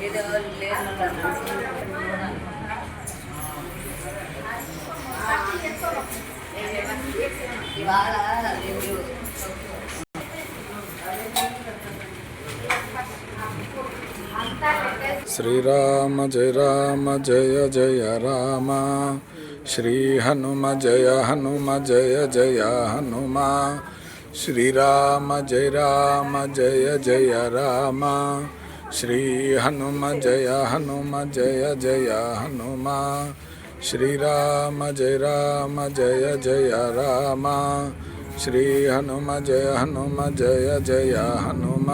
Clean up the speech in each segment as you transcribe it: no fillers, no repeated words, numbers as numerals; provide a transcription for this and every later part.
ఏదో ఇవాళ శ్రీరామ జయ రామ జయ జయ రామ శ్రీ హనుమ జయ హనుమ జయ జయ హనుమ శ్రీరామ జయ రామ జయ జయ రామ శ్రీ హనుమ జయ హనుమ జయ జయ హనుమ శ్రీరామ జయ రామ జయ జయ రామ శ్రీ హనుమ జయ హనుమ జయ జయ హనుమ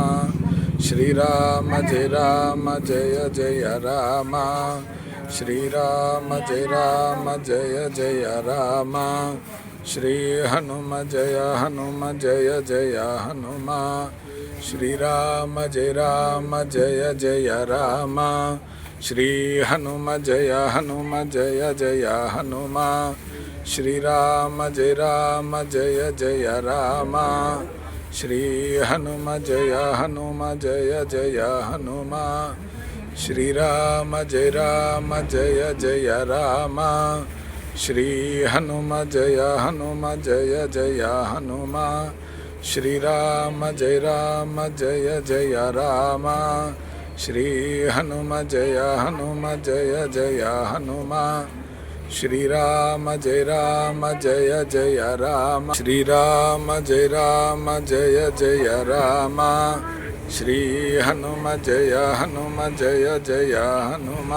శ్రీరామ జయ రామ జయ జయ రామ శ్రీరామ జయ రామ జయ జయ రామ శ్రీ హనుమ జయ హనుమ జయ జయ హనుమ శ్రీరామ జయ రామ జయ జయ రామ శ్రీ హనుమ జయ హనుమ జయ జయ హనుమ శ్రీరామ జయ రామ జయ జయ రామ శ్రీ హనుమ జయ హనుమ జయ జయ హనుమ శ్రీరామ జయ రామ జయ జయ రామ శ్రీ హనుమ జయ హనుమ జయ జయ హనుమ శ్రీరామ జయ రామ జయ జయ రామ శ్రీ హనుమ జయ హనుమ జయ జయ హనుమ శ్రీరామ జయ రామ జయ జయ రామ శ్రీరామ జయ రామ జయ జయ రామ శ్రీ హనుమ జయ హనుమ జయ జయ హనుమ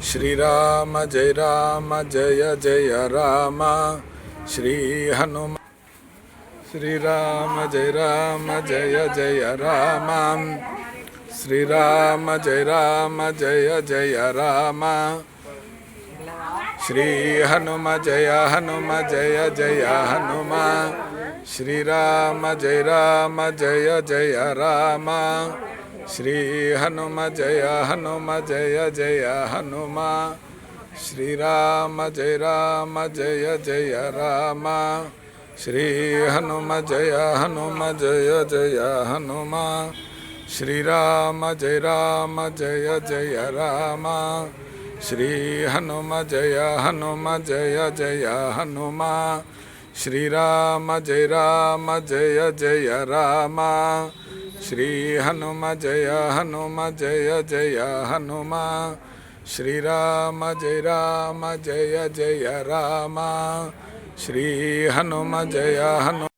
శ్రీరామ జయ రామ జయ జయ రామ శ్రీ హనుమ శ్రీరామ జయ రామ జయ జయ రామ శ్రీరామ జయ రామ జయ జయ రామ శ్రీ హనుమ జయ హనుమ జయ జయ హనుమ శ్రీరామ జయ రామ జయ జయ రామ శ్రీ హనుమ జయ హనుమ జయ జయ హనుమ శ్రీరామ జయ రామ జయ జయ రామ శ్రీ హనుమ జయ హనుమ జయ జయ హనుమ శ్రీరామ జయ రామ జయ జయ రామ శ్రీ హనుమ జయ హనుమ జయ జయ హనుమ శ్రీరామ జయ రామ జయ జయ రామ శ్రీ హనుమ జయ హనుమ జయ జయ హనుమ శ్రీరామ జయ రామ జయ జయ రామ శ్రీ హనుమ జయ హనుమ